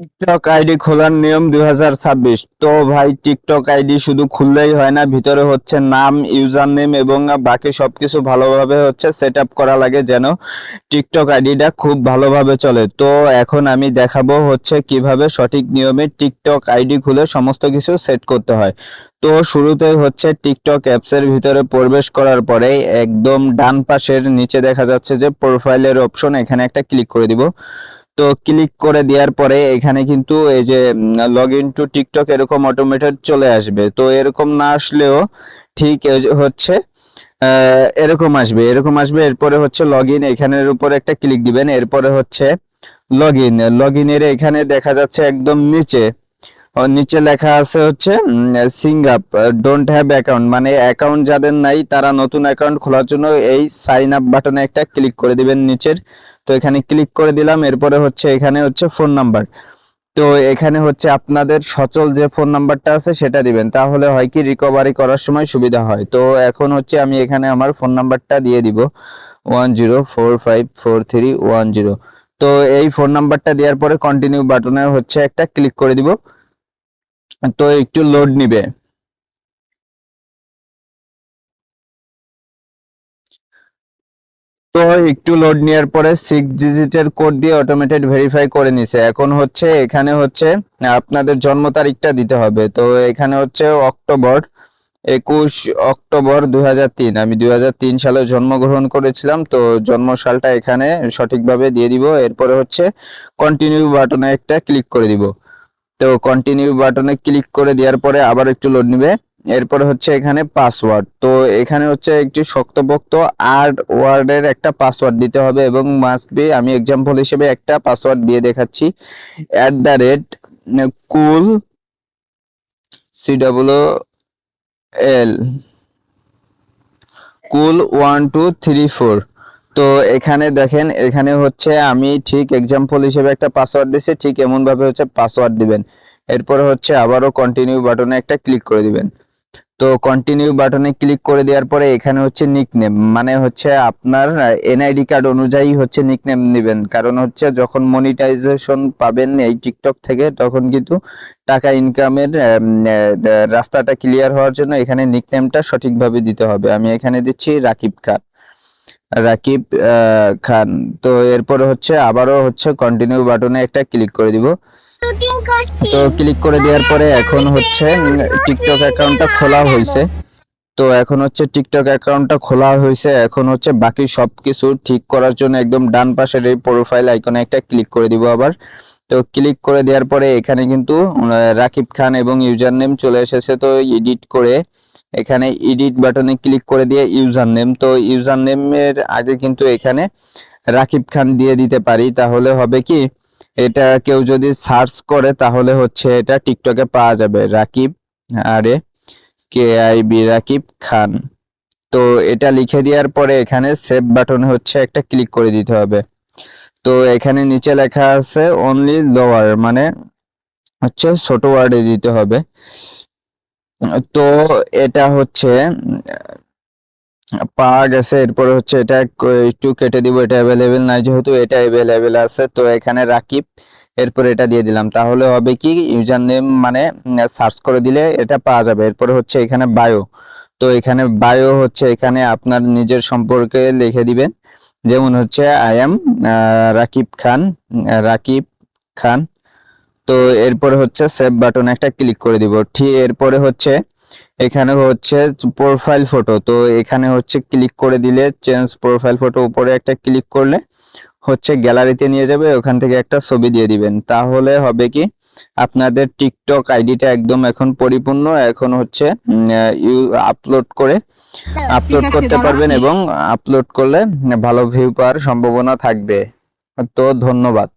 TikTok ID খোলার নিয়ম 2026। তো ভাই টিকটক আইডি শুধু খুললেই হয় না, ভিতরে হচ্ছে নাম, ইউজার নেম এবং বাকি সবকিছু ভালোভাবে হচ্ছে সেট আপ করা লাগে যেন টিকটক আইডিটা খুব ভালোভাবে চলে। তো এখন আমি দেখাবো হচ্ছে কিভাবে সঠিক নিয়মে টিকটক আইডি খুলে সমস্ত কিছু সেট করতে হয়। তো শুরুতেই হচ্ছে টিকটক অ্যাপসের ভিতরে প্রবেশ করার পরে একদম ডান পাশের নিচে দেখা যাচ্ছে যে প্রোফাইলের অপশন, এখানে একটা ক্লিক করে দিব। তো ক্লিক করে দেওয়ার পরে এখানে কিন্তু এই যে লগ ইন টু টিকটক এরকম অটোমেটেড চলে আসবে। তো এরকম না আসলেও ঠিক হচ্ছে এরকম আসবে। এরপরে হচ্ছে লগ ইন, এখানের উপরে একটা ক্লিক দিবেন। এরপরে হচ্ছে লগ ইনের এখানে দেখা যাচ্ছে একদম নিচে নিচে লেখা আছে হচ্ছে Singh up don't have account, মানে অ্যাকাউন্ট যাদের নাই তারা নতুন অ্যাকাউন্ট খোলার জন্য এই সাইন আপ বাটনে একটা ক্লিক করে দিবেন নিচের। তো এখানে ক্লিক করে দিলাম। এরপরে হচ্ছে এখানে হচ্ছে ফোন নাম্বার। তো এখানে হচ্ছে আপনাদের সচল যে ফোন নাম্বারটা আছে সেটা দিবেন, তাহলে হয় কি রিকভারি করার সময় সুবিধা হয়। তো এখন হচ্ছে আমি এখানে আমার ফোন নাম্বারটা দিয়ে দিব 10454310। তো এই ফোন নাম্বারটা দেওয়ার পরে কন্টিনিউ বাটনে হচ্ছে একটা ক্লিক করে দিব। তো একটু লোড নিবে। তো একটু লোড নেওয়ার পরে 6 ডিজিটের কোড দিয়ে অটোমেটেড ভেরিফাই করে নিছে। এখন হচ্ছে এখানে হচ্ছে আপনাদের জন্ম তারিখটা দিতে হবে। তো এখানে হচ্ছে 21 অক্টোবর 2003, আমি 2003 সালে জন্মগ্রহণ করেছিলাম। তো জন্ম সালটা এখানে সঠিকভাবে দিয়ে দিব। এরপরে হচ্ছে কন্টিনিউ বাটনে একটা ক্লিক করে দিব। তো কন্টিনিউ বাটনে ক্লিক করে দেওয়ার পরে আবার একটু লোড নিবে। এরপরে হচ্ছে এখানে পাসওয়ার্ড। তো এখানে হচ্ছে একটি শক্তপোক্ত 8 ওয়ার্ডের একটা পাসওয়ার্ড দিতে হবে এবং মাস্ট বি, আমি এক্সাম্পল হিসেবে একটা পাসওয়ার্ড দিয়ে দেখাচ্ছি, @কুল CWL কুল 1234। তো এখানে দেখেন, এখানে হচ্ছে আমি ঠিক এক্সাম্পল হিসেবে একটা পাসওয়ার্ড দিছি, ঠিক এমন ভাবে হচ্ছে পাসওয়ার্ড দিবেন। এরপরে হচ্ছে আবারও কন্টিনিউ বাটনে একটা ক্লিক করে দিবেন। তো কন্টিনিউ বাটনে ক্লিক করে দেওয়ার পরে এখানে হচ্ছে নিকনেম, মানে হচ্ছে আপনার এনআইডি কার্ড অনুযায়ী হচ্ছে নিকনেম নেবেন, কারণ হচ্ছে যখন মনিটাইজেশন পাবেন এই টিকটক থেকে তখন কিন্তু টাকা ইনকামের রাস্তাটা ক্লিয়ার হওয়ার জন্য এখানে নিকনেমটা সঠিকভাবে দিতে হবে। আমি এখানে দিচ্ছি রাকিব খান, রাকিব খান। তো এরপরে হচ্ছে আবারও হচ্ছে কন্টিনিউ বাটনে একটা ক্লিক করে দিব। তো ক্লিক করে দেওয়ার পরে এখন হচ্ছে টিকটক অ্যাকাউন্টটা খোলা হয়েছে। তো এখন হচ্ছে টিকটক অ্যাকাউন্টটা খোলা হয়েছে। এখন হচ্ছে বাকি সবকিছু ঠিক করার জন্য একদম ডান পাশের এই প্রোফাইল আইকনে একটা ক্লিক করে দিব আবার। তো ক্লিক করে দেওয়ার পরে এখানে কিন্তু রাকিব খান এবং ইউজার নেম চলে এসেছে। তো এডিট করে এখানে এডিট বাটনে ক্লিক করে দিয়ে ইউজার নেম, তো ইউজার নেমের আগে কিন্তু এখানে রাকিব খান দিয়ে দিতে পারি, তাহলে হবে কি এটা কেউ যদি সার্চ করে তাহলে হচ্ছে এটা টিকটকে পাওয়া যাবে, রাকিব আরে KIB রাকিব খান। তো এটা লিখে দেওয়ার পরে এখানে সেভ বাটনে হচ্ছে একটা ক্লিক করে দিতে হবে। তো এখানে নিচে লেখা আছে অনলি লোয়ার, মানে হচ্ছে ছোট ওয়ার্ডে দিতে হবে। তো এটা হচ্ছে পাওয়া গেছে। এরপরে হচ্ছে এটা একটু কেটে দিব, এটা অ্যাভেলেবেল নাই যেহেতু, এটা অ্যাভেলেবেল আছে। তো এখানে রাকিব, এরপরে এটা দিয়ে দিলাম, তাহলে হবে কি ইউজার নেম মানে সার্চ করে দিলে এটা পাওয়া যাবে। এরপরে হচ্ছে এখানে বায়ো। তো এখানে বায়ো হচ্ছে এখানে আপনার নিজের সম্পর্কে লিখে দিবেন, যেমন হচ্ছে আই এম রাকিব খান, রাকিব খান। তো এরপরে হচ্ছে সেভ বাটনে একটা ক্লিক করে দিব। ঠিক এরপরে হচ্ছে এখানে হচ্ছে প্রোফাইল ফটো। তো এখানে হচ্ছে ক্লিক করে দিলে চেঞ্জ প্রোফাইল ফটো, উপরে একটা ক্লিক করলে হচ্ছে গ্যালারিতে নিয়ে যাবে, ওখান থেকে একটা ছবি দিয়ে দিবেন, তাহলে হবে কি আপনাদের টিকটক আইডিটা একদম এখন পরিপূর্ণ। এখন হচ্ছে আপলোড করে ঠিক আপলোড আছে, করতে দাঁড়া পারবেন আসি। এবং আপলোড করলে ভালো ভিউ পাওয়ার সম্ভাবনা থাকবে। তো ধন্যবাদ।